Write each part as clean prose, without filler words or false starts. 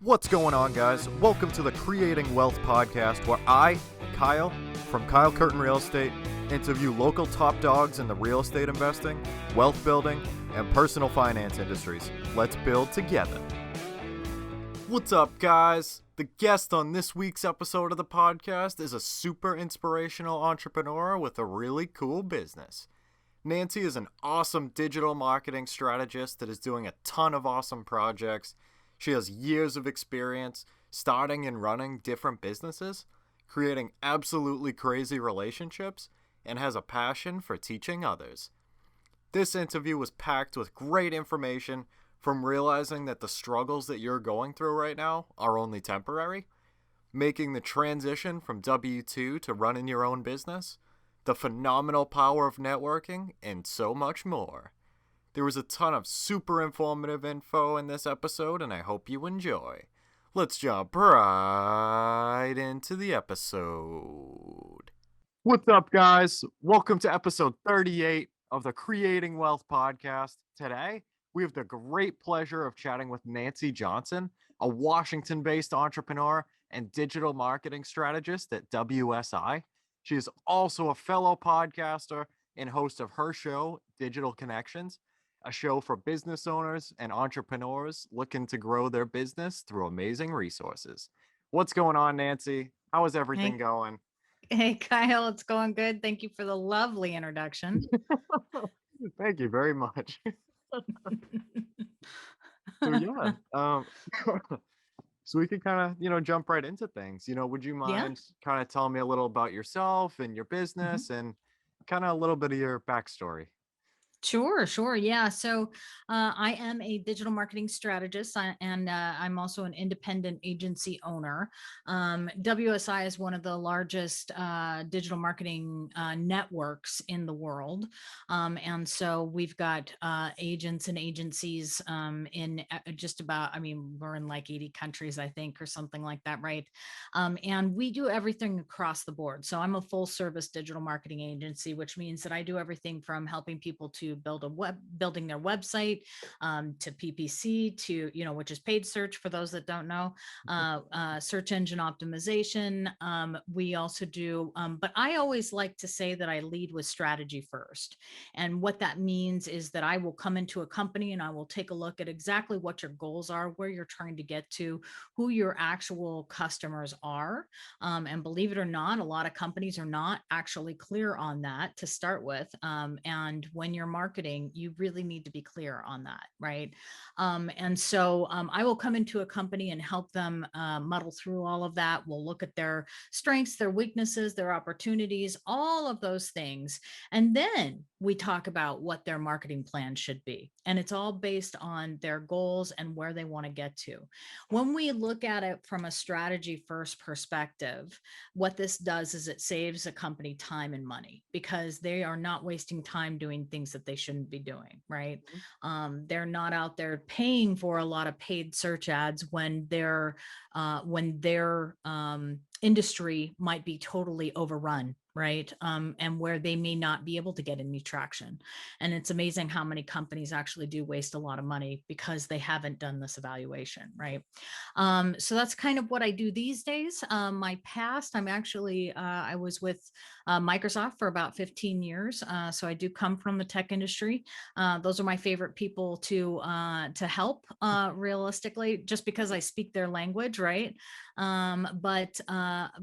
What's going on, guys? Welcome to the Creating Wealth Podcast, where I, Kyle, from Kyle Curtin Real Estate, interview local top dogs in the real estate investing, wealth building, and personal finance industries. Let's build together. What's up, guys? The guest on this week's episode of the podcast is a super inspirational entrepreneur with a really cool business. Nancee is an awesome digital marketing strategist that is doing a ton of awesome projects. She has years of experience starting and running different businesses, creating absolutely crazy relationships, and has a passion for teaching others. This interview was packed with great information, from realizing that the struggles that you're going through right now are only temporary, making the transition from W-2 to running your own business, the phenomenal power of networking, and so much more. There was a ton of super informative info in this episode, and I hope you enjoy. Let's jump right into the episode. What's up, guys? Welcome to episode 38 of the Creating Wealth Podcast. Today, we have the great pleasure of chatting with Nancee Johnson, a Washington-based entrepreneur and digital marketing strategist at WSI. She is also a fellow podcaster and host of her show, Digital Connections, a show for business owners and entrepreneurs looking to grow their business through amazing resources. What's going on, Nancee? How is everything going? Hey, Kyle, it's going good. Thank you for the lovely introduction. Thank you very much. So so we can kind of, jump right into things. Would you Yeah. mind kind of telling me a little about yourself and your business and kind of a little bit of your backstory? Sure. Yeah. So I am a digital marketing strategist and I'm also an independent agency owner. WSI is one of the largest digital marketing networks in the world. And so we've got agents and agencies in just about, we're in like 80 countries, I think, or something like that, right? And we do everything across the board. So I'm a full service digital marketing agency, which means that I do everything from helping people to building their website, to PPC, to, which is paid search for those that don't know, search engine optimization. We also do, but I always like to say that I lead with strategy first. And what that means is that I will come into a company and I will take a look at exactly what your goals are, where you're trying to get to, who your actual customers are. And believe it or not, a lot of companies are not actually clear on that to start with. And when you're marketing, you really need to be clear on that, right? And so I will come into a company and help them muddle through all of that. We'll look at their strengths, their weaknesses, their opportunities, all of those things. And then we talk about what their marketing plan should be. And it's all based on their goals and where they want to get to. When we look at it from a strategy first perspective, what this does is it saves a company time and money because they are not wasting time doing things that they shouldn't be doing, right? They're not out there paying for a lot of paid search ads when their industry might be totally overrun, right? And where they may not be able to get any traction. And it's amazing how many companies actually do waste a lot of money because they haven't done this evaluation, right? So that's kind of what I do these days. My past, I was with Microsoft for about 15 years. So I do come from the tech industry. Those are my favorite people to help realistically, just because I speak their language, right? But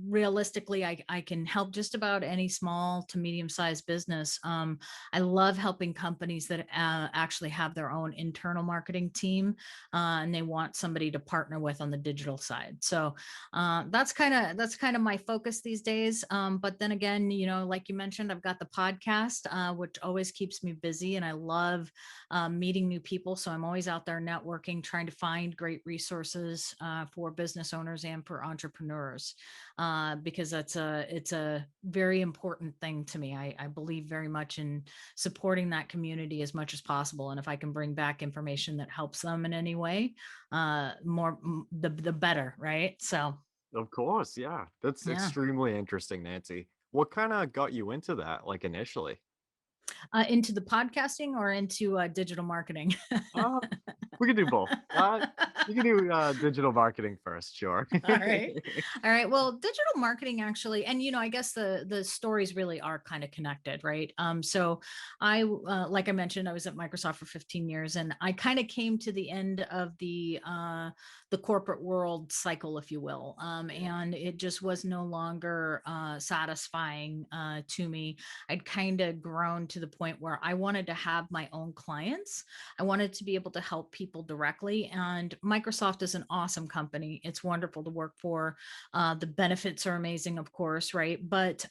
realistically, I can help just about any small to medium-sized business. I love helping companies that actually have their own internal marketing team, and they want somebody to partner with on the digital side. So that's kind of my focus these days. But then again, like you mentioned, I've got the podcast, which always keeps me busy, and I love meeting new people. So I'm always out there networking, trying to find great resources for business owners and for entrepreneurs, because it's a very important thing to me. I believe very much in supporting that community as much as possible. And if I can bring back information that helps them in any way, the better, right? So Of course, yeah. That's yeah. extremely interesting, Nancee. What kind of got you into that, like initially? Into the podcasting or into digital marketing? Uh, we can do both. You can do digital marketing first, sure. All right. All right. Well, digital marketing actually, and I guess the stories really are kind of connected, right? So like I mentioned, I was at Microsoft for 15 years, and I kind of came to the end of the corporate world cycle, if you will. Yeah. And it just was no longer satisfying to me. I'd kind of grown to the point where I wanted to have my own clients. I wanted to be able to help people directly. And Microsoft is an awesome company. It's wonderful to work for. The benefits are amazing, of course, right? But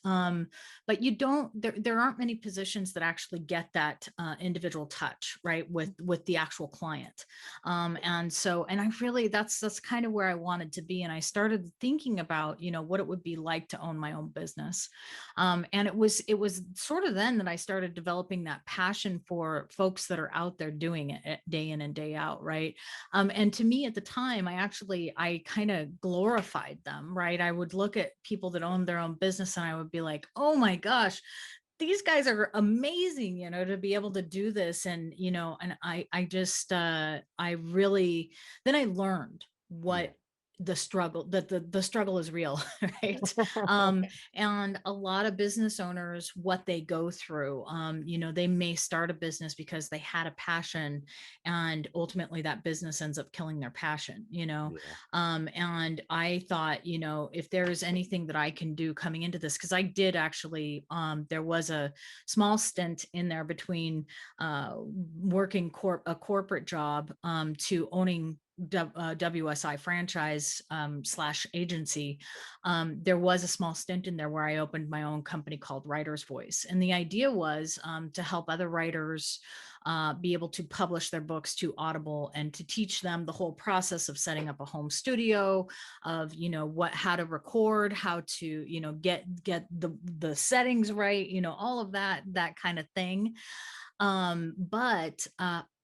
you don't. There aren't many positions that actually get that individual touch, right, with the actual client. And I really that's kind of where I wanted to be. And I started thinking about what it would be like to own my own business. And it was sort of then that I started developing that passion for folks that are out there doing it day in and day out, right? And to me at the time, I kind of glorified them, right? I would look at people that own their own business and I would be like, oh my gosh, these guys are amazing, to be able to do this. And I just I really then I learned Yeah. what the struggle that the struggle is real. Right. And a lot of business owners, what they go through, they may start a business because they had a passion, and ultimately that business ends up killing their passion. Yeah. And I thought, if there's anything that I can do coming into this, because I did actually, there was a small stint in there between working a corporate job to owning WSI franchise slash agency. There was a small stint in there where I opened my own company called Writer's Voice. And the idea was to help other writers be able to publish their books to Audible and to teach them the whole process of setting up a home studio, of how to record, how to get the settings right, all of that kind of thing. But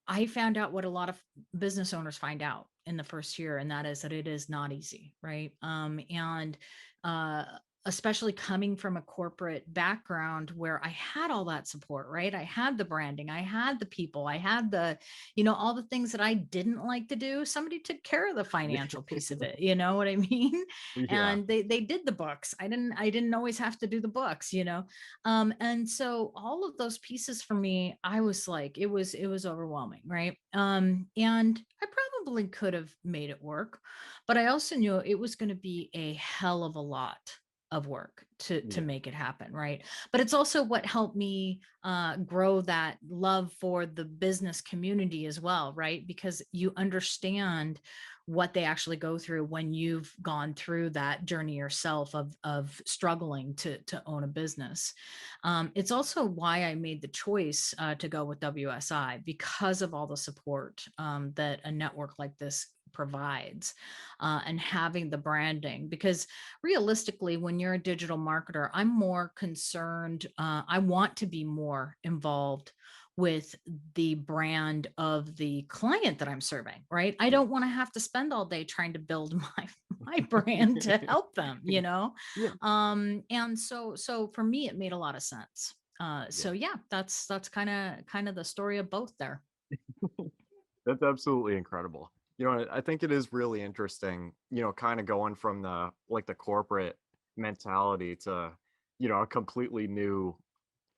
I found out what a lot of business owners find out in the first year, and that is that it is not easy, right? And uh, especially coming from a corporate background where I had all that support, right? I had the branding, I had the people, I had all the things that I didn't like to do. Somebody took care of the financial piece of it, you know what I mean? Yeah. And they did the books. I didn't always have to do the books. And so all of those pieces for me, I was like, it was overwhelming, right? And I probably could have made it work, but I also knew it was going to be a hell of a lot of work to Yeah. make it happen, right? But it's also what helped me grow that love for the business community as well, right? Because you understand what they actually go through when you've gone through that journey yourself of struggling to own a business. It's also why I made the choice to go with WSI, because of all the support that a network like this provides, and having the branding. Because realistically, when you're a digital marketer, I'm more concerned. I want to be more involved with the brand of the client that I'm serving, right? I Yeah. don't want to have to spend all day trying to build my brand to help them. Yeah. And so for me it made a lot of sense. Yeah. So yeah, that's kind of the story of both there. That's absolutely incredible. I think it is really interesting, kind of going from the corporate mentality to, a completely new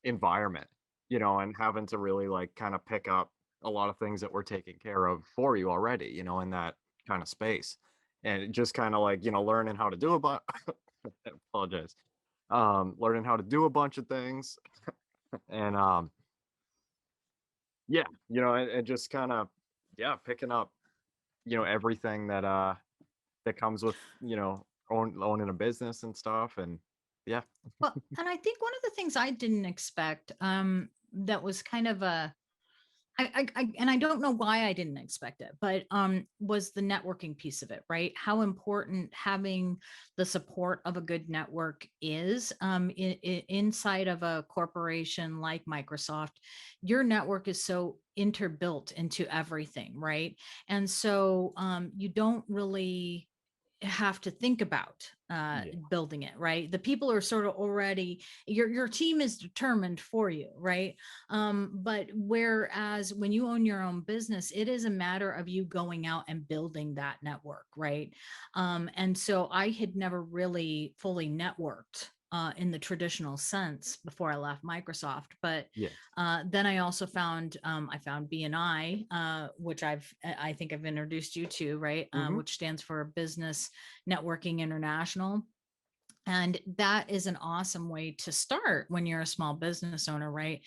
environment, and having to really like kind of pick up a lot of things that were taken care of for you already, in that kind of space. And it just kind of like, learning how to do about apologize. Learning how to do a bunch of things. And yeah, and just kind of, yeah, picking up, everything that comes with, owning a business and stuff. And yeah. Well, and I think one of the things I didn't expect, that was kind of and I don't know why I didn't expect it, but was the networking piece of it, right? How important having the support of a good network is, inside of a corporation like Microsoft. Your network is so interbuilt into everything, right? And so you don't really have to think about Yeah. building it, right? The people are sort of already, your team is determined for you, right? But whereas when you own your own business, it is a matter of you going out and building that network, right? And so I had never really fully networked in the traditional sense before I left Microsoft. But Yes. then I also found I found BNI, which I think I've introduced you to, right? Mm-hmm. Which stands for Business Networking International. And that is an awesome way to start when you're a small business owner, right?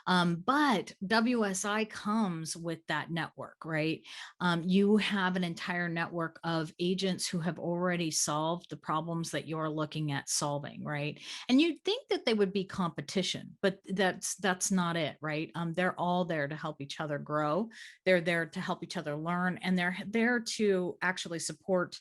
But WSI comes with that network, right? You have an entire network of agents who have already solved the problems that you're looking at solving, right? And you'd think that they would be competition, but that's not it, right? They're all there to help each other grow. They're there to help each other learn, and they're there to actually support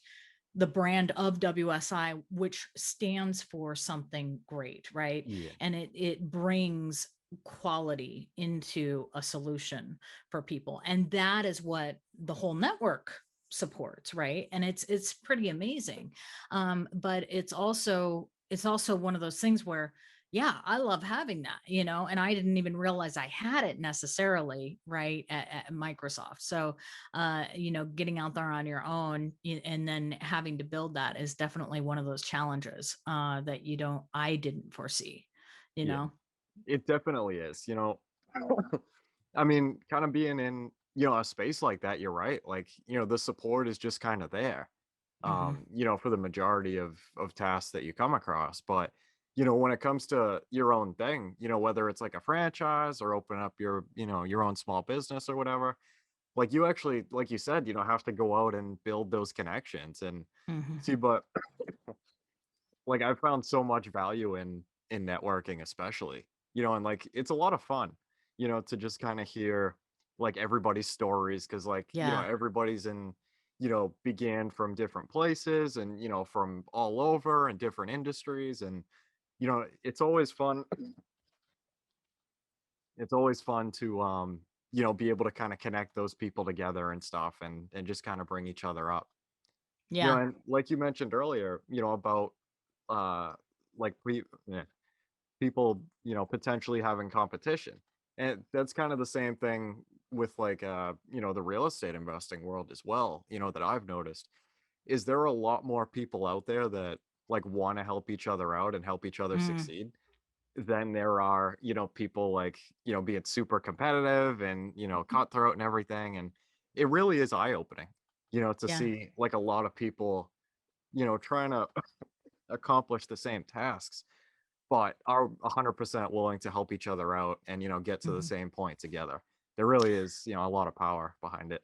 the brand of WSI, which stands for something great, right? Yeah. And it brings quality into a solution for people. And that is what the whole network supports, right? And it's pretty amazing. But it's also one of those things where, yeah, I love having that, and I didn't even realize I had it necessarily, right, at Microsoft. So getting out there on your own and then having to build that is definitely one of those challenges that I didn't foresee, you Yeah. know? It definitely is. I mean, kind of being in, a space like that, you're right. Like, the support is just kind of there, Hmm. for the majority of tasks that you come across. But, when it comes to your own thing, whether it's like a franchise or open up your own small business or whatever, like you actually, like you said, have to go out and build those connections and Hmm. see. But like I've found so much value in networking, especially, and like it's a lot of fun, to just kind of hear like everybody's stories because like, Yeah. everybody's in, began from different places and, from all over and different industries. And, it's always fun. It's always fun to be able to kind of connect those people together and stuff and just kind of bring each other up. Yeah. And like you mentioned earlier, about uh like yeah, people, potentially having competition. And that's kind of the same thing with like the real estate investing world as well, that I've noticed. Is there a lot more people out there that like want to help each other out and help each other Mm. succeed than there are, people like, being super competitive and, cutthroat and everything. And it really is eye-opening, to Yeah. see like a lot of people, trying to accomplish the same tasks but are 100% willing to help each other out and, get to the Mhm. same point together. There really is, a lot of power behind it.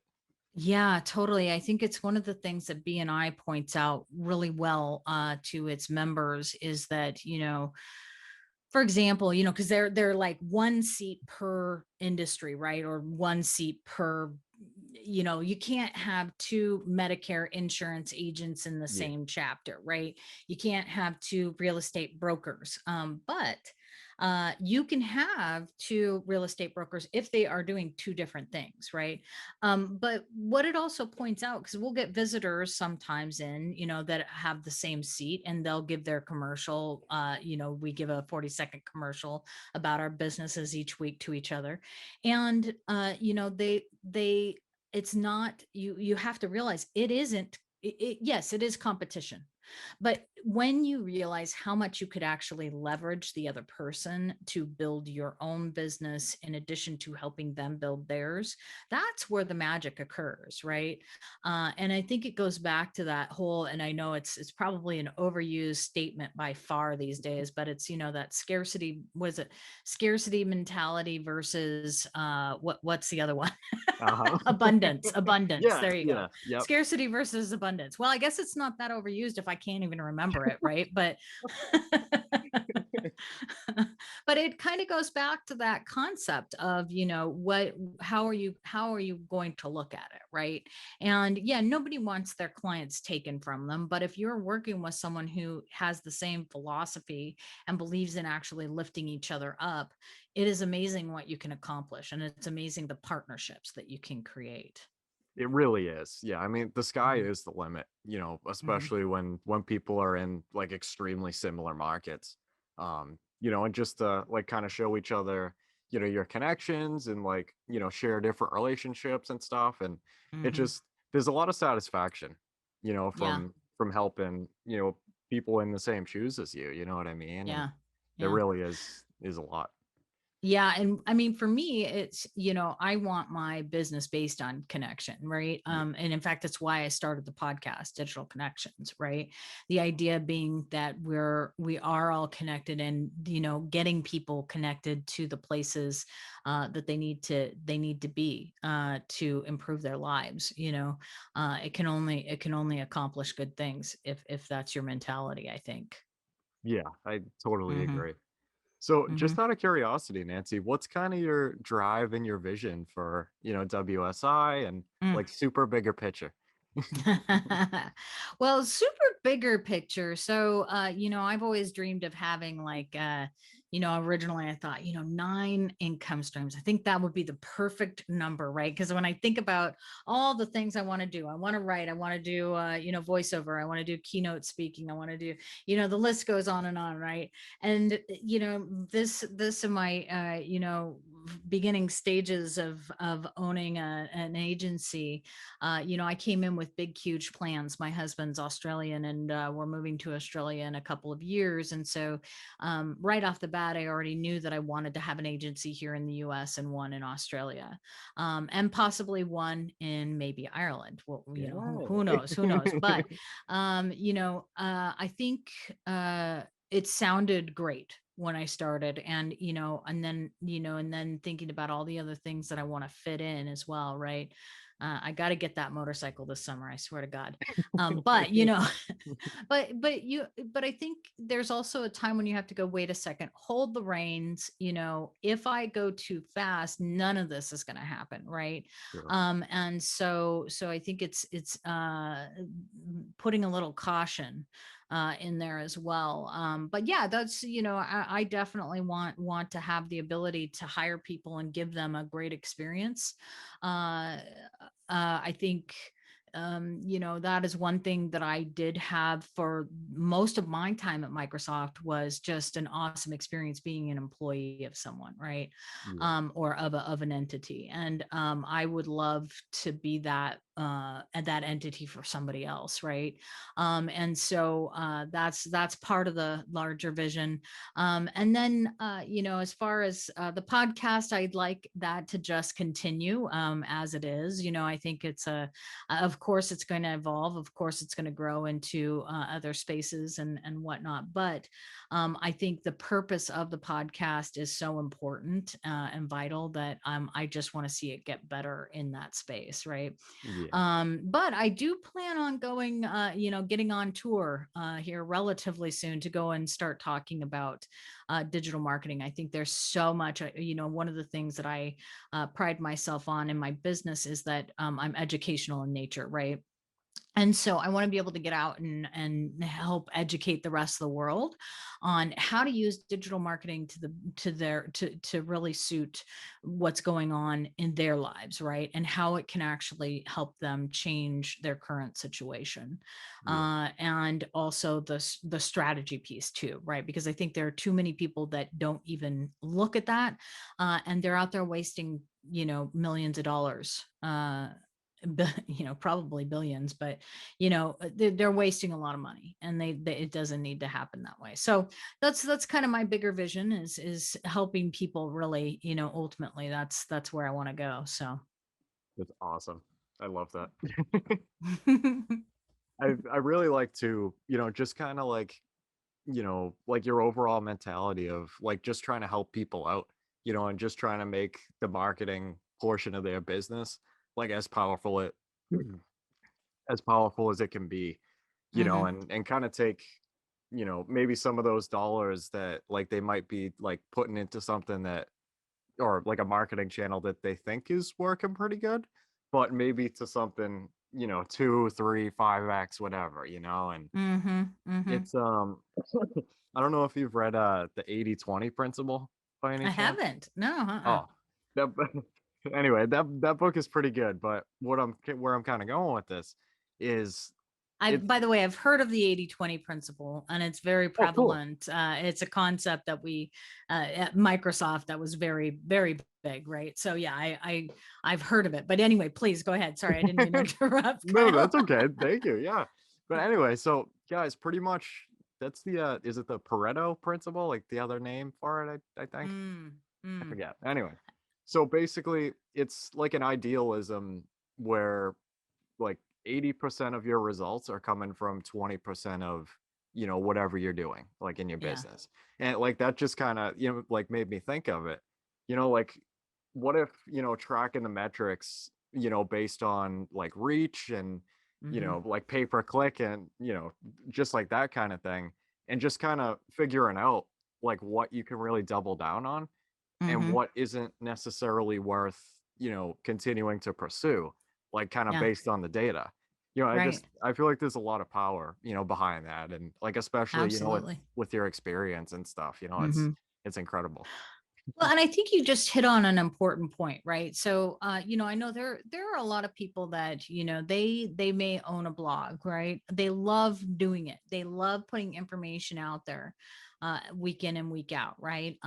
Yeah, totally. I think it's one of the things that BNI points out really well to its members is that, for example, because they're like one seat per industry, right? Or one seat per, you can't have two Medicare insurance agents in the Yeah. same chapter, right? You can't have two real estate brokers. But you can have two real estate brokers if they are doing two different things, right? But what it also points out, because we'll get visitors sometimes in, that have the same seat and they'll give their commercial. We give a 40-second commercial about our businesses each week to each other. And, it's not, you have to realize it isn't, yes, it is competition. But when you realize how much you could actually leverage the other person to build your own business in addition to helping them build theirs, that's where the magic occurs, right? And I think it goes back to that whole, and I know it's probably an overused statement by far these days, but it's that scarcity, was it scarcity mentality versus what's the other one? Uh-huh. Abundance. Yeah, There you go. yeah, yep. Scarcity versus abundance. Well, I guess it's not that overused if I can't even remember it, right? But but it kind of goes back to that concept of, how are you going to look at it, right? And yeah, nobody wants their clients taken from them, but if you're working with someone who has the same philosophy and believes in actually lifting each other up, it is amazing what you can accomplish, and it's amazing the partnerships that you can create. It really is. Yeah. I mean, the sky Mhm, is the limit, mhm. especially when people are in like extremely similar markets. And just like kind of show each other, your connections and like, share different relationships and stuff. And it Mhm. just there's a lot of satisfaction, Yeah, from helping, people in the same shoes as you, you know what I mean? And yeah, there yeah. really is a lot. Yeah, and I mean, for me, it's, I want my business based on connection, right? Yeah. And in fact, that's why I started the podcast, Digital Connections, right? The idea being that we are all connected, and getting people connected to the places that they need to be to improve their lives. It can only accomplish good things if that's your mentality, I think. Yeah, I totally Hmm. agree. So, just Hmm. out of curiosity, Nancy, what's kind of your drive and your vision for, WSI and like super bigger picture? Well, super bigger picture. So, I've always dreamed of having like, originally I thought, 9 income streams. I think that would be the perfect number, right? Because when I think about all the things I want to do, I want to write, I want to do, voiceover, I want to do keynote speaking, I want to do, the list goes on, right? And, this in my, beginning stages of owning an agency. I came in with big, huge plans. My husband's Australian, and we're moving to Australia in a couple of years. And so, right off the bat, I already knew that I wanted to have an agency here in the US and one in Australia, and possibly one in maybe Ireland. Well, who Yeah. knows? Who knows? But, I think it sounded great when I started, and then thinking about all the other things that I want to fit in as well, right? I got to get that motorcycle this summer. I swear to God. But but I think there's also a time when you have to go, wait a second, hold the reins. If I go too fast, none of this is going to happen. Right. Sure. And so I think it's putting a little caution in there as well. But yeah, that's, I definitely want to have the ability to hire people and give them a great experience. Uh, I think that is one thing that I did have for most of my time at Microsoft, was just an awesome experience being an employee of someone, right? Yeah. Or of an entity. And I would love to be that entity for somebody else, right? And so that's part of the larger vision. And then as far as the podcast, I'd like that to just continue as it is. I think of course it's going to evolve, of course it's going to grow into other spaces and whatnot, but I think the purpose of the podcast is so important and vital that I just want to see it get better in that space, right? Yeah. But I do plan on going, getting on tour here relatively soon to go and start talking about digital marketing. I think there's so much, one of the things that I pride myself on in my business is that I'm educational in nature, right? And so I want to be able to get out and help educate the rest of the world on how to use digital marketing to really suit what's going on in their lives, right? And how it can actually help them change their current situation. Yeah. And also the strategy piece too, right? Because I think there are too many people that don't even look at that, and they're out there wasting, millions of dollars, probably billions, but they're wasting a lot of money, and it doesn't need to happen that way. So that's kind of my bigger vision, is helping people really, ultimately that's where I want to go. So That's awesome. I love that. I really like to, just kind of like, like your overall mentality of like just trying to help people out, and just trying to make the marketing portion of their business like as powerful as it can be, Hmm. and kind of take, maybe some of those dollars that like they might be like putting into something that, or like a marketing channel that they think is working pretty good, but maybe to something, two, three, 5x, whatever, and Hmm. Hmm. it's I don't know if you've read the 80/20 principle by any I chance. haven't. No. Oh, that, Anyway, that book is pretty good, but where I'm kind of going with this is it's By the way, I've heard of the 80/20 principle, and it's very oh cool. prevalent. It's a concept that at Microsoft that was very, very big, right? So yeah, I've heard of it. But anyway, please go ahead. Sorry, I didn't mean to interrupt, No, Kyle. that's okay. Thank you. Yeah. But anyway, so guys, pretty much that's the is it the Pareto principle, like the other name for it, I think. Mm, I mm, forget. Anyway, so basically it's like an idealism where like 80% of your results are coming from 20% of, whatever you're doing, like in your yeah. business. And like that just kind of, like made me think of it. Like what if, tracking the metrics, based on like reach and, Hmm. like pay per click and, just like that kind of thing. And just kind of figuring out like what you can really double down on and Hmm. what isn't necessarily worth, continuing to pursue, like kind of Yeah. based on the data. Right. I feel like there's a lot of power, behind that. And like especially, Absolutely. with your experience and stuff, Hmm. it's incredible. Well, and I think you just hit on an important point, right? So, I know there are a lot of people that they may own a blog, right? They love doing it. They love putting information out there, week in and week out, right?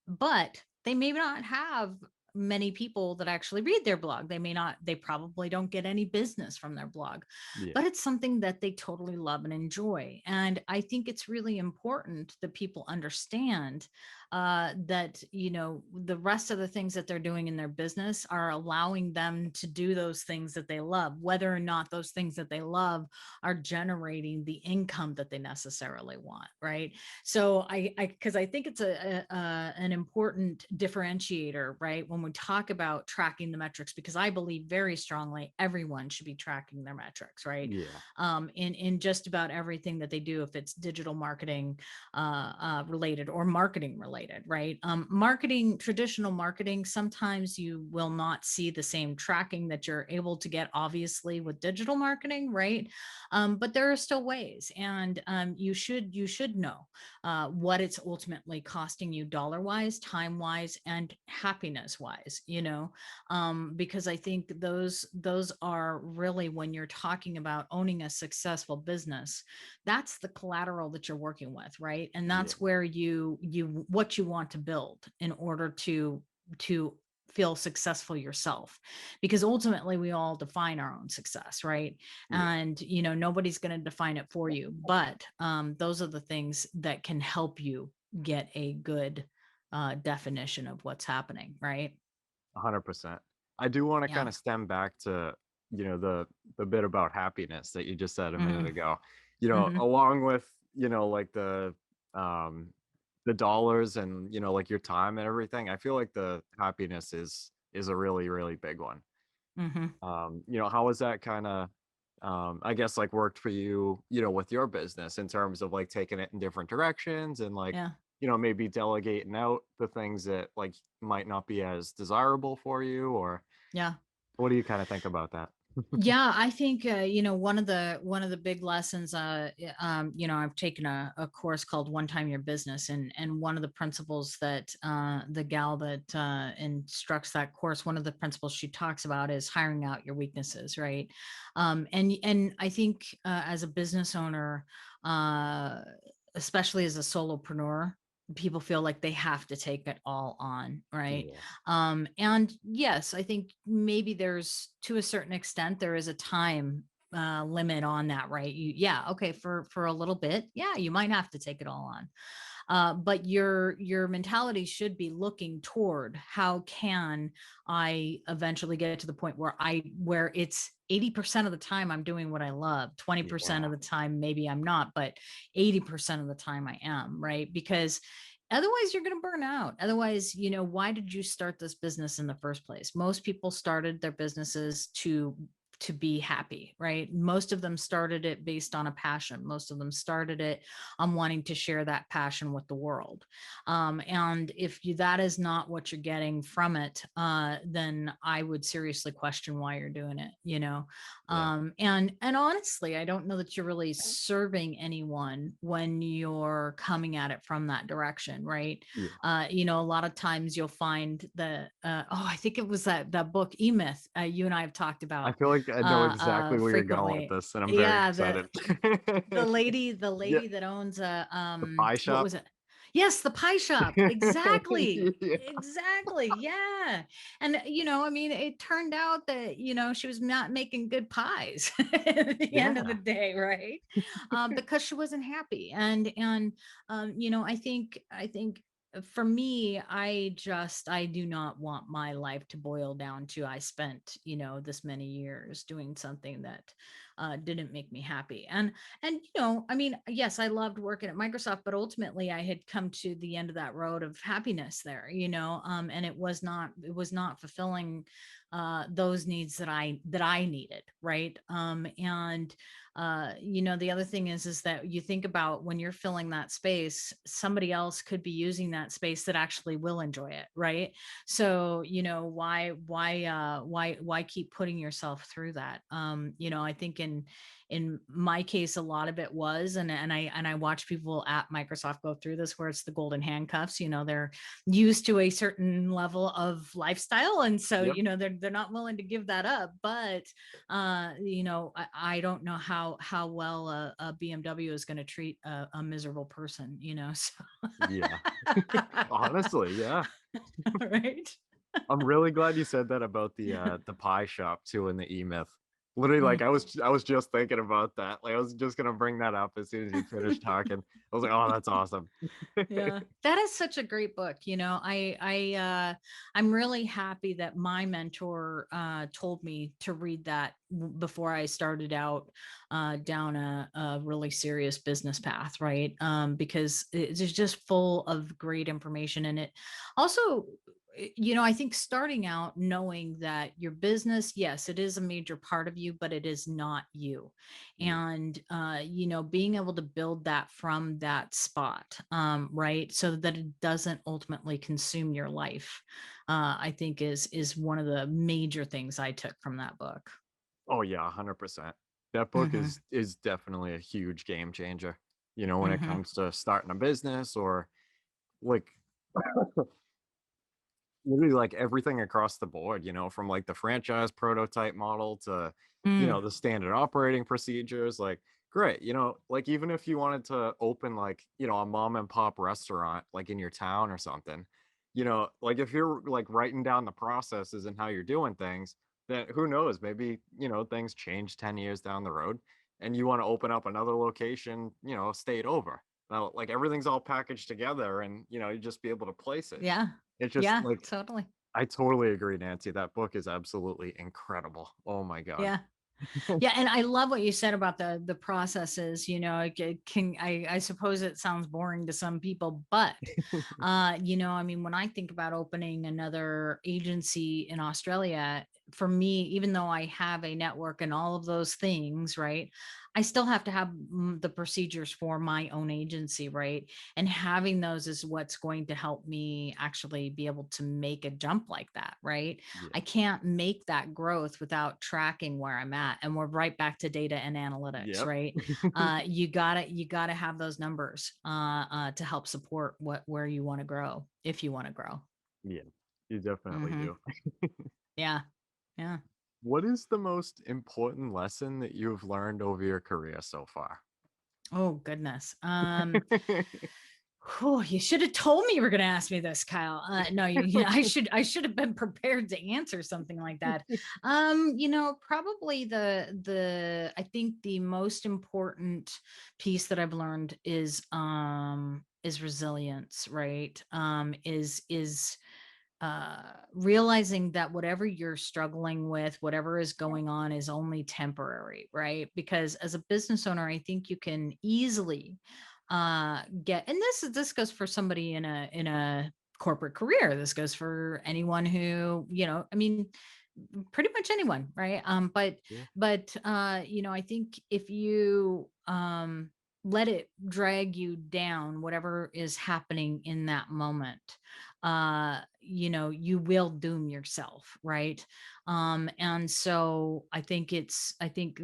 But they may not have many people that actually read their blog. They may not. They probably don't get any business from their blog, Yeah. but it's something that they totally love and enjoy. And I think it's really important that people understand that the rest of the things that they're doing in their business are allowing them to do those things that they love, whether or not those things that they love are generating the income that they necessarily want, right? So because I think it's an important differentiator, right, when we talk about tracking the metrics, because I believe very strongly everyone should be tracking their metrics, right? Yeah. In just about everything that they do, if it's digital marketing related or marketing related, right? Traditional marketing, sometimes you will not see the same tracking that you're able to get, obviously, with digital marketing, right? But there are still ways, and you should know what it's ultimately costing you dollar wise, time wise, and happiness wise. Because I think those are really, when you're talking about owning a successful business, that's the collateral that you're working with, right? And Yeah. that's where you what you want to build in order to feel successful yourself, because ultimately we all define our own success, right? Yeah. And nobody's going to define it for you, but those are the things that can help you get a good definition of what's happening, right? 100%. I do want to Yeah. kind of stem back to, the bit about happiness that you just said a minute Hmm. ago. Hmm. Along with, like um the dollars and, like your time and everything, I feel like the happiness is a really, really big one. Hmm. How has that kind of I guess like worked for you, with your business in terms of like taking it in different directions and like, Yeah. maybe delegating out the things that like might not be as desirable for you, or Yeah. what do you kind of think about that? Yeah, I think one of the big lessons. I've taken a course called One Time Your Business, and one of the principles that the gal that instructs that course, one of the principles she talks about is hiring out your weaknesses, right? And I think as a business owner, uh, especially as a solopreneur, people feel like they have to take it all on, right? Yeah. And yes, I think maybe there's, to a certain extent, there is a time limit on that, right? Yeah, okay, for a little bit, yeah, you might have to take it all on. But your mentality should be looking toward, how can I eventually get to the point where it's 80% of the time I'm doing what I love, 20% of Yeah. the time maybe I'm not, but 80% of the time I am, right? Because otherwise you're going to burn out. Otherwise, why did you start this business in the first place? Most people started their businesses to be happy, right? Most of them started it based on a passion. Most of them started it on wanting to share that passion with the world. And if that is not what you're getting from it, then I would seriously question why you're doing it, Yeah. And honestly, I don't know that you're really serving anyone when you're coming at it from that direction, right? Yeah. A lot of times you'll find I think it was that book E-Myth you and I have talked I about feel like I know exactly where you're going with frequently. this, and I'm very Yeah, excited. the lady Yeah, that owns the pie what shop. was it? Yes, the pie shop. Exactly. Yeah. Exactly. Yeah. And I mean, it turned out that, she was not making good pies at the end of the Yeah. day, right? Because she wasn't happy. I think for me, I do not want my life to boil down to I spent, this many years doing something that didn't make me happy. And I mean, yes, I loved working at Microsoft, but ultimately I had come to the end of that road of happiness there, and it was not fulfilling those needs that I needed, right? And the other thing is that you think about when you're filling that space, somebody else could be using that space that actually will enjoy it, right? So why keep putting yourself through that? I think in my case, a lot of it was, and I watch people at Microsoft go through this, where it's the golden handcuffs. They're used to a certain level of lifestyle, and so Yep. they're not willing to give that up. But I don't know how well a BMW is going to treat a miserable person. So Yeah. Honestly, yeah. right. I'm really glad you said that about the pie shop too and the E-Myth. Literally, like Mm. I was just thinking about that. Like I was just gonna bring that up as soon as you finished talking. I was like, oh, that's awesome. Yeah, that is such a great book. I'm really happy that my mentor told me to read that before I started out down a really serious business path, right? Because it's just full of great information, and it also, I think starting out knowing that your business, yes, it is a major part of you, but it is not you. Yeah. And being able to build that from that spot, right, so that it doesn't ultimately consume your life, I think is one of the major things I took from that book. Oh yeah, 100%. That book Hmm. is definitely a huge game changer. When it Hmm. comes to starting a business or like literally like everything across the board, from like the franchise prototype model to, Mm. the standard operating procedures. Like, great, like even if you wanted to open like, a mom and pop restaurant like in your town or something, like if you're like writing down the processes and how you're doing things, then who knows, maybe, things change 10 years down the road and you want to open up another location, a state over. Now, like everything's all packaged together and, you just be able to place it. Yeah. It's just Yeah, like totally. I totally agree, Nancee. That book is absolutely incredible. Oh my God. Yeah. Yeah, and I love what you said about the processes. I suppose it sounds boring to some people, but I mean, when I think about opening another agency in Australia, for me, even though I have a network and all of those things, right, I still have to have the procedures for my own agency, right? And having those is what's going to help me actually be able to make a jump like that, right? Yeah. I can't make that growth without tracking where I'm at. And we're right back to data and analytics, Yep. right? You gotta have those numbers to help support where you want to grow, if you want to grow. Yeah, you definitely Hmm. do. Yeah. Yeah. What is the most important lesson that you've learned over your career so far? Oh goodness. Oh, you should have told me you were going to ask me this, Kyle. No, I should have been prepared to answer something like that. Probably I think the most important piece that I've learned is resilience, right? Is realizing that whatever you're struggling with, whatever is going on, is only temporary, right? Because as a business owner, I think you can easily get, and this goes for somebody in a corporate career. This goes for anyone who, I mean, pretty much anyone, right? Yeah. I think if you let it drag you down, whatever is happening in that moment, you will doom yourself, right? And so I think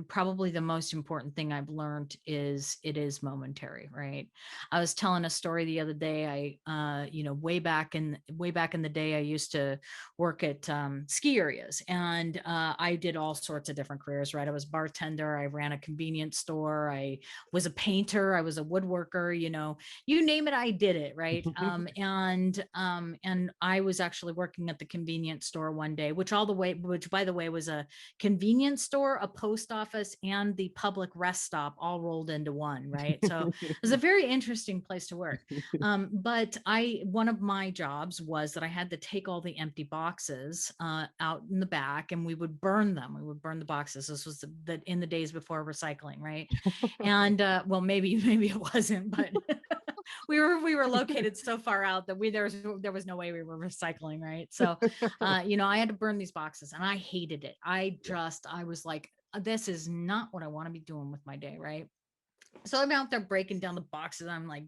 probably the most important thing I've learned is it is momentary, right? I was telling a story the other day. Way back in the day, I used to work at ski areas, and I did all sorts of different careers, right? I was bartender, I ran a convenience store, I was a painter, I was a woodworker, you name it, I did it, right? And I was actually working at the convenience store one day, which by the way was a convenience store, a post office, and the public rest stop all rolled into one, right? So it was a very interesting place to work. But one of my jobs was that I had to take all the empty boxes out in the back, and we would burn them. We would burn the boxes. This was in the days before recycling, right? And well, maybe it wasn't, but we were located so far out that there was no way we were recycling, right? So I had to burn these boxes, and I hated it. I was like, this is not what I want to be doing with my day, right? So I'm out there breaking down the boxes. I'm like,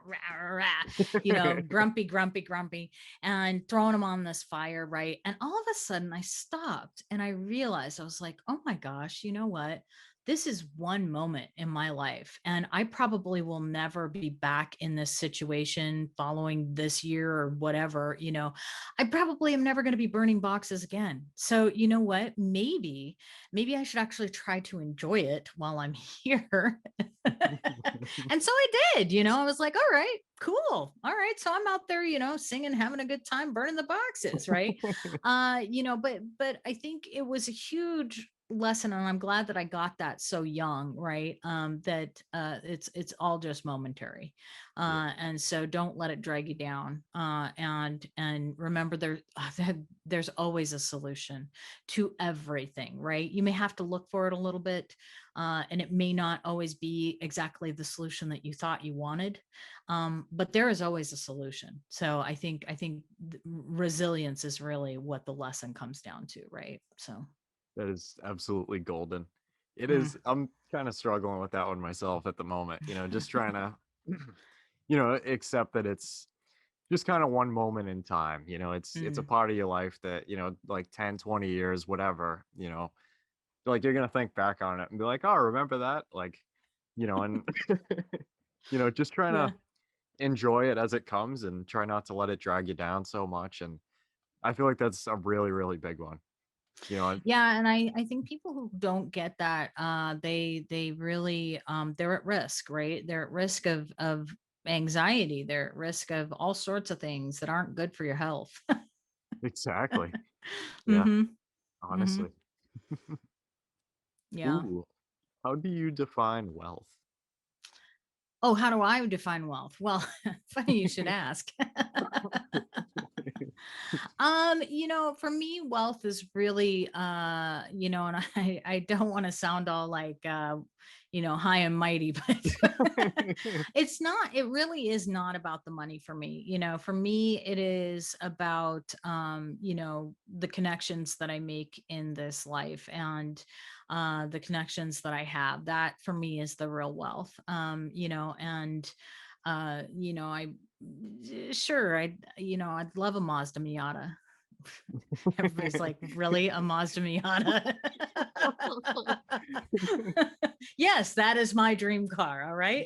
rah, rah, grumpy, grumpy, grumpy, and throwing them on this fire, right? And all of a sudden I stopped and I realized, I was like, oh my gosh, you know what? This is one moment in my life, and I probably will never be back in this situation following this year or whatever. I probably am never going to be burning boxes again. So, you know what? Maybe I should actually try to enjoy it while I'm here. And so I did, I was like, all right, cool. All right. So I'm out there, singing, having a good time, burning the boxes. Right. But I think it was a huge lesson, and I'm glad that I got that so young, right? That it's all just momentary. Yeah. And so don't let it drag you down. And remember, there's always a solution to everything, right? You may have to look for it a little bit, and it may not always be exactly the solution that you thought you wanted, but there is always a solution. So I think resilience is really what the lesson comes down to, right? So. That is absolutely golden. It Mm. is. I'm kind of struggling with that one myself at the moment, just trying to, accept that it's just kind of one moment in time. It's a Mm. part of your life that, like 10, 20 years, whatever, like you're gonna think back on it and be like, oh, remember that? Like, and just trying Yeah. to enjoy it as it comes and try not to let it drag you down so much. And I feel like that's a really, really big one. And Yeah, and I think people who don't get that, they really they're at risk, right? They're at risk of anxiety. They're at risk of all sorts of things that aren't good for your health. exactly. Yeah, Mm-hmm. Mm-hmm. honestly. Yeah. Ooh, how do you define wealth? Oh, how do I define wealth? Well, funny you should ask. For me, wealth is really, and I don't want to sound all like, high and mighty, but it really is not about the money for me. For me, it is about, the connections that I make in this life, and the connections that I have. That for me is the real wealth. And I sure I'd love a Mazda Miata. Everybody's like, really, a Mazda Miata? Yes, that is my dream car. All right.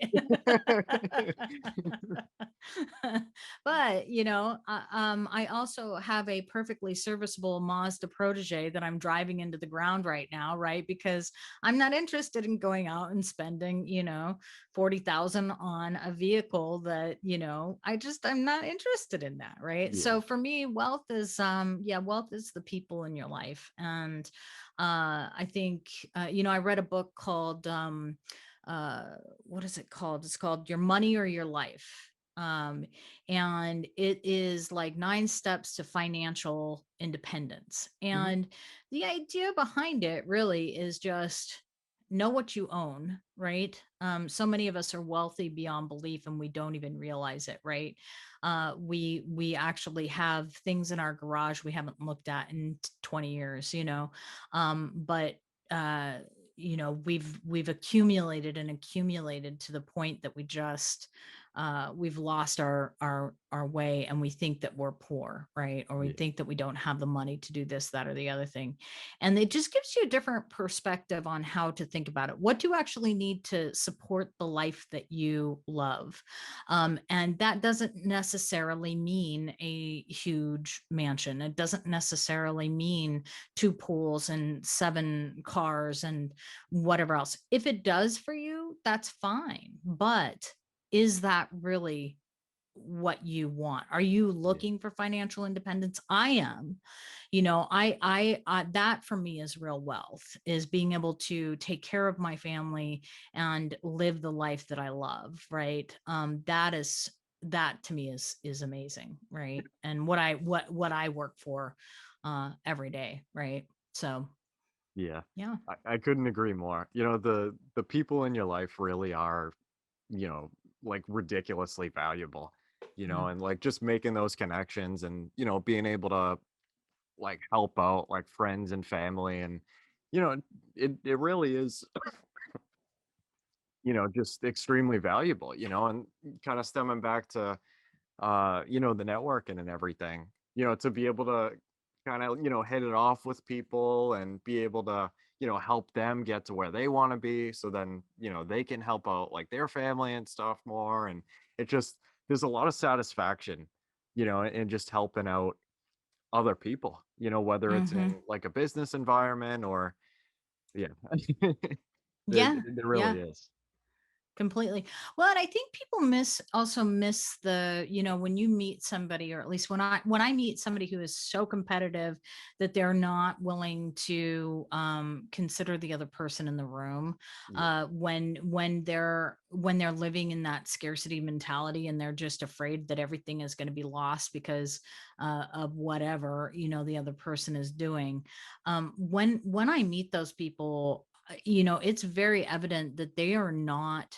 But I also have a perfectly serviceable Mazda Protege that I'm driving into the ground right now, right? Because I'm not interested in going out and spending 40,000 on a vehicle that I'm not interested in that, right? Yeah. So for me, wealth is the people in your life. And I think I read a book called uh what is it called? It's called Your Money or Your Life. And it is like 9 steps to financial independence. Mhm. And the idea behind it really is just know what you own, right? So many of us are wealthy beyond belief and we don't even realize it, right? We actually have things in our garage we haven't looked at in 20 years, but uh, we've accumulated and accumulated to the point that we've lost our way, and we think that we're poor, right? Or we Yeah. think that we don't have the money to do this, that, or the other thing. And it just gives you a different perspective on how to think about it. What do you actually need to support the life that you love? And that doesn't necessarily mean a huge mansion. It doesn't necessarily mean two pools and seven cars and whatever else. If it does for you, that's fine. But is that really what you want? Are you Yeah. looking for financial independence? I am. That for me is real wealth, is being able to take care of my family and live the life that I love, right? That to me is amazing, right? And what I work for every day, right? So Yeah. yeah. I couldn't agree more. The people in your life really are, you know, like ridiculously valuable, Mhm. and like just making those connections and, being able to like help out like friends and family. And, it really is, just extremely valuable, and kind of stemming back to, the networking and everything, to be able to kind of, hit it off with people and be able to, help them get to where they want to be. So then, they can help out like their family and stuff more. And it just, there's a lot of satisfaction, in just helping out other people, whether it's Mhm. in like a business environment or, yeah, there, Yeah. there Yeah. really is. Completely. Well, and I think people miss the, when you meet somebody, or at least when I meet somebody who is so competitive that they're not willing to consider the other person in the room, Yeah. when they're living in that scarcity mentality, and they're just afraid that everything is going to be lost because of whatever, the other person is doing. When I meet those people, it's very evident that they are not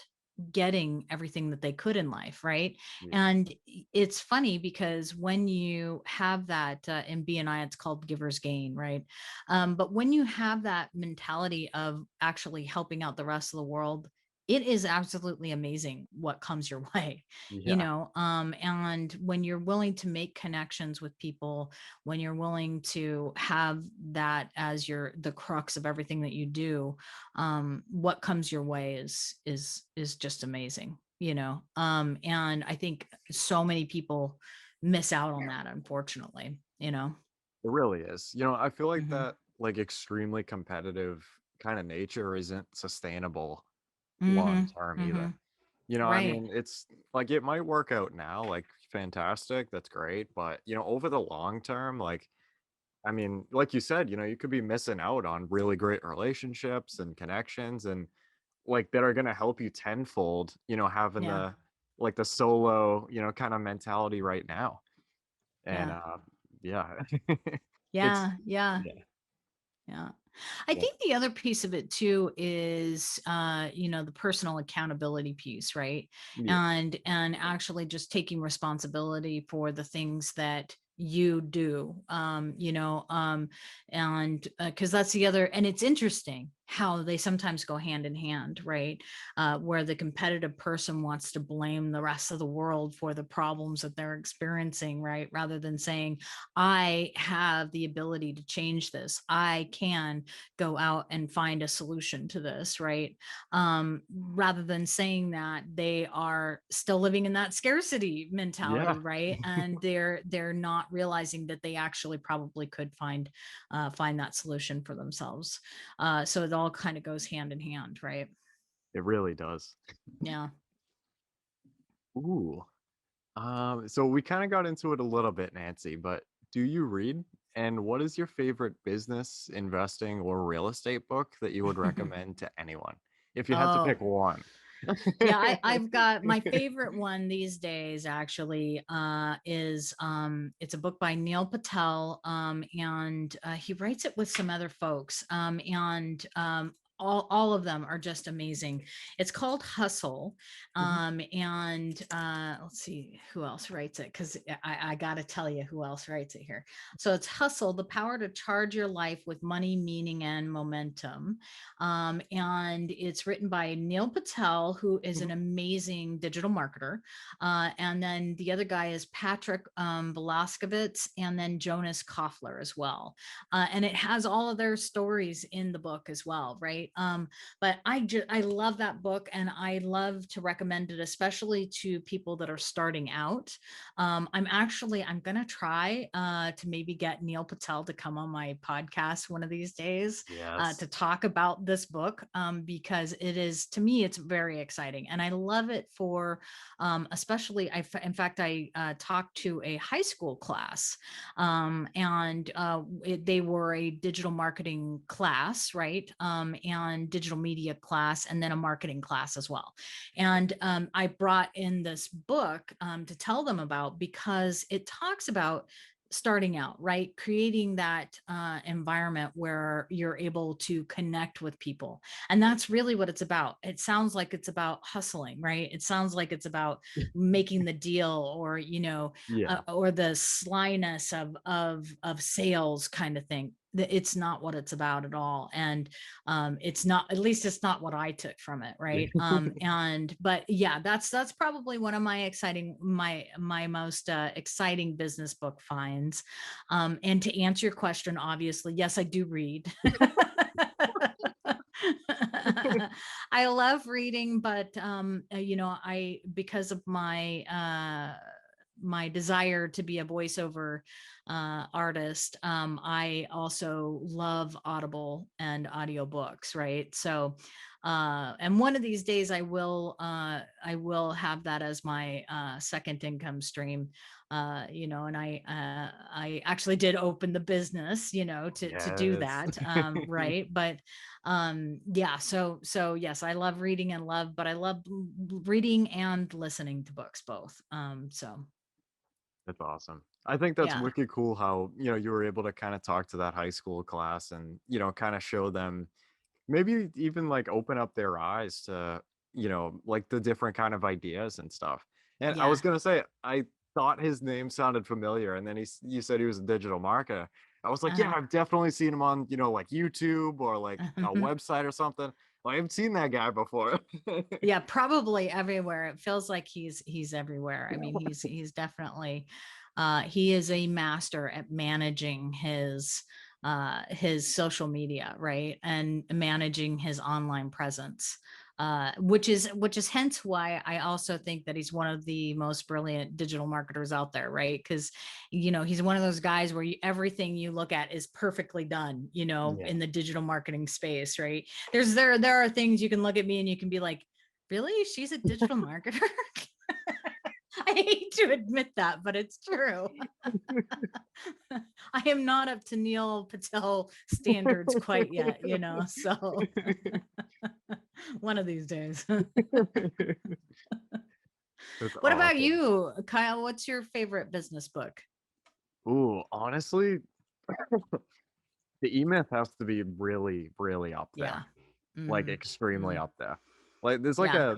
getting everything that they could in life, right? Yeah. And it's funny because when you have that, in BNI, it's called giver's gain, right? But when you have that mentality of actually helping out the rest of the world, it is absolutely amazing what comes your way, Yeah. and when you're willing to make connections with people, when you're willing to have that as the crux of everything that you do, what comes your way is just amazing, and I think so many people miss out on that, unfortunately. It really is. I feel like Hmm. that like extremely competitive kind of nature isn't sustainable long Hmm. term either. Hmm. I Right. mean, it's like it might work out now, like fantastic, that's great, but over the long term, like I mean, like you said, you could be missing out on really great relationships and connections and like that are going to help you tenfold, having Yeah. the solo, kind of mentality right now. And Yeah. yeah. It's Yeah. Yeah. yeah. Yeah. I Yeah. think the other piece of it too is, the personal accountability piece, right? Yeah. And actually just taking responsibility for the things that you do, and because that's the other, and it's interesting how they sometimes go hand in hand, right? Where the competitive person wants to blame the rest of the world for the problems that they're experiencing, right? Rather than saying, I have the ability to change this. I can go out and find a solution to this, right? Rather than saying that, they are still living in that scarcity Yeah. mentality, right? And they're not realizing that they actually probably could find that solution for themselves. So it all kind of goes hand in hand, right? It really does. Yeah. Ooh. So we kind of got into it a little bit, Nancy, but do you read? And what is your favorite business, investing, or real estate book that you would recommend to anyone? If you had to Oh, pick one. yeah, I've got my favorite one these days actually, is it's a book by Neil Patel, and he writes it with some other folks, and all of them are just amazing. It's called Hustle. Mhm. And let's see who else writes it, because I got to tell you who else writes it here. So it's Hustle, the power to charge your life with money, meaning, and momentum. And it's written by Neil Patel, who is an Mhm. amazing digital marketer. And then the other guy is Patrick Velaskovitz, and then Jonas Koffler as well. And it has all of their stories in the book as well, right? But I love that book, and I love to recommend it, especially to people that are starting out. I'm gonna try to maybe get Neil Patel to come on my podcast one of these days Yes. to talk about this book, because it is, to me, it's very exciting, and I love it for especially in fact, I talked to a high school class, and they were a digital marketing class, right? And digital media class, and then a marketing class as well. And I brought in this book to tell them about, because it talks about starting out, right? Creating that environment where you're able to connect with people. And that's really what it's about. It sounds like it's about hustling, right? It sounds like it's about making the deal, or, Yeah. or the slyness of sales kind of thing. It's not what it's about at all. And it's not, at least it's not what I took from it, right? And but yeah, that's probably one of my most exciting business book finds. And to answer your question, obviously, yes, I do read. I love reading, but I, because of my desire to be a voiceover artist, I also love Audible and audiobooks, right? So and one of these days I will have that as my second income stream. And I actually did open the business, to do Yes. that, right? But yeah, so yes, I love reading, but I love reading and listening to books both. So That's awesome. I think that's yeah. wicked cool how, you were able to kind of talk to that high school class and, kind of show them, maybe even like open up their eyes to, like the different kind of ideas and stuff. And I Yeah. was gonna say, I thought his name sounded familiar, and then you said he was a digital marketer. I was like, yeah, Uh-huh. I've definitely seen him on, like YouTube or like a website or something. Well, I haven't seen that guy before. Yeah, probably everywhere. It feels like he's everywhere. I mean, he's definitely he is a master at managing his social media, right? And managing his online presence. Which is hence why I also think that he's one of the most brilliant digital marketers out there, right? Because he's one of those guys where everything you look at is perfectly done, Yeah. in the digital marketing space, right? There are things you can look at me and you can be like, really? She's a digital marketer? I hate to admit that, but it's true. I am not up to Neil Patel standards quite yet, so one of these days. That's What about awesome. you, Kyle? What's your favorite business book? Ooh, honestly, the E-Myth has to be really, really up there. Yeah. Like Mm, extremely mm, up there. Like there's like yeah.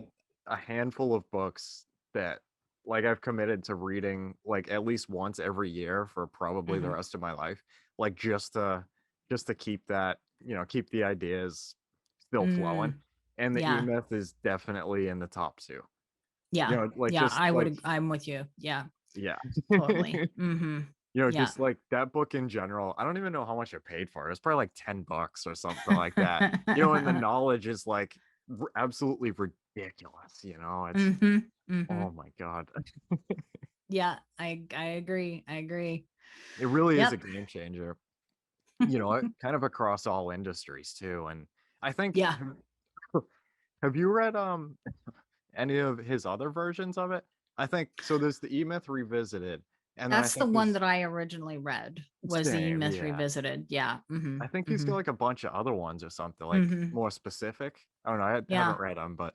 a handful of books that like I've committed to reading like at least once every year for probably the Hmm. rest of my life. Like just to keep that, keep the ideas still flowing. Mm, And the yeah. E-Myth is definitely in the top two. Yeah. Like Yeah. just like I'm with you. Yeah. yeah. Totally. Hmm. Yeah. Just like that book in general. I don't even know how much I paid for it. It's probably like $10 or something like that. And the knowledge is like absolutely ridiculous. It's Hmm. Hmm. oh my God. Yeah. I agree. I agree. It really is a Yep. game changer, kind of across all industries too. And I think Yeah. have you read any of his other versions of it? I think so. There's the E-Myth Revisited, and then I That's the think one there's that I originally read, was the same, Myth yeah. Revisited. Yeah. Hmm. I think he's Hmm. got like a bunch of other ones or something, like Hmm. more specific. I don't know. I haven't Yeah. read them, but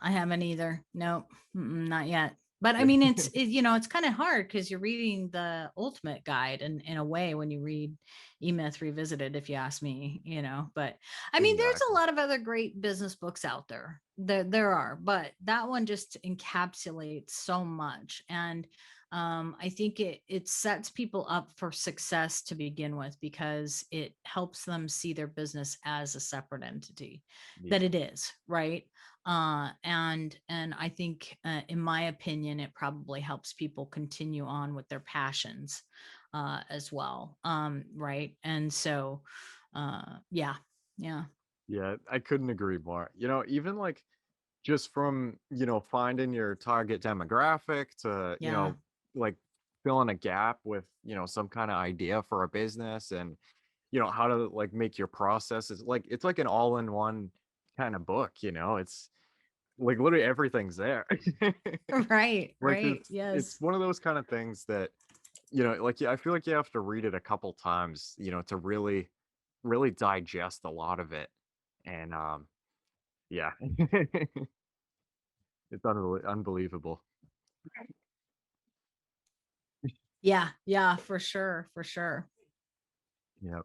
I haven't either. Nope. Mm-mm, not yet. But I mean, it's kind of hard because you're reading the ultimate guide in a way when you read E-Myth Revisited, if you ask me, but I mean, there's a Exactly. lot of other great business books out there. There are, but that one just encapsulates so much. And I think it sets people up for success to begin with, because it helps them see their business as a separate entity that Yeah. it is, right? And I think, in my opinion, it probably helps people continue on with their passions, as well. Right. And so, yeah. Yeah, I couldn't agree more. Even like just from, finding your target demographic to, Yeah. like filling a gap with, some kind of idea for a business, and, how to like make your processes like it's like an all-in-one kind of book, it's like literally everything's there. Right. Like Right. it's Yes. one of those kind of things that, like yeah, I feel like you have to read it a couple times, to really digest a lot of it. And yeah. It's unbelievable. Yeah. Yeah. For sure. For sure. Yeah.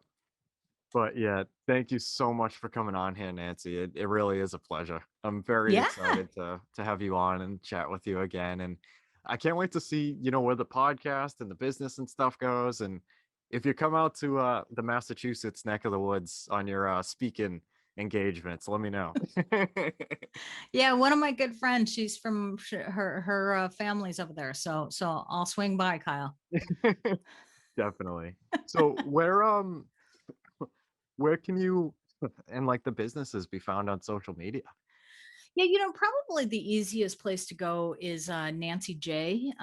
But yeah, thank you so much for coming on here, Nancy. It really is a pleasure. I'm very Yeah. excited to have you on and chat with you again. And I can't wait to see, where the podcast and the business and stuff goes. And if you come out to the Massachusetts neck of the woods on your speaking engagements, let me know. Yeah. One of my good friends, she's from her family's over there. So I'll swing by, Kyle. Definitely. So where can you and like the businesses be found on social media? Yeah, probably the easiest place to go is nanceej.com.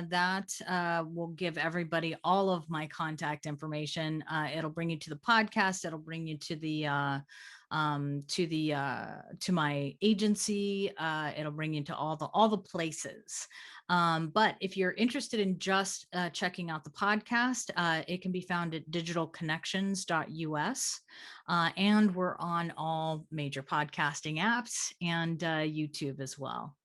That will give everybody all of my contact information. It'll bring you to the podcast. It'll bring you to to my agency. It'll bring you to all the places. But if you're interested in just checking out the podcast, it can be found at digitalconnections.us. And we're on all major podcasting apps and YouTube as well.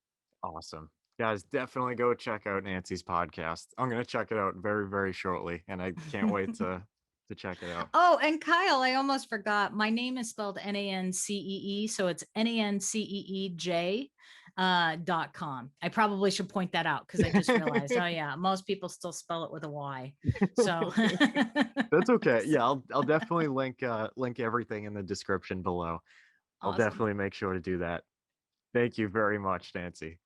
Awesome. Guys, definitely go check out Nancy's podcast. I'm going to check it out very, very shortly, and I can't wait to check it out. Oh, and Kyle, I almost forgot. My name is spelled Nancee, so it's Nanceej.com. I probably should point that out because I just realized, oh yeah, most people still spell it with a Y. So That's okay. Yeah, I'll definitely link everything in the description below. I'll awesome. definitely make sure to do that. Thank you very much, Nancy.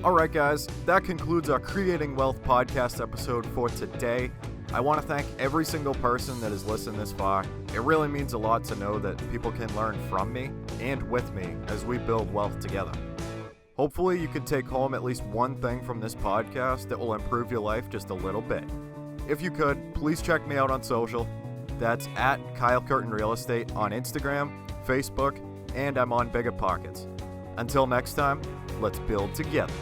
All right, guys, that concludes our Creating Wealth podcast episode for today. I want to thank every single person that has listened this far. It really means a lot to know that people can learn from me and with me as we build wealth together. Hopefully, you can take home at least one thing from this podcast that will improve your life just a little bit. If you could, please check me out on social. That's at Kyle Curtin Real Estate on Instagram, Facebook, and I'm on Bigger Pockets. Until next time, let's build together.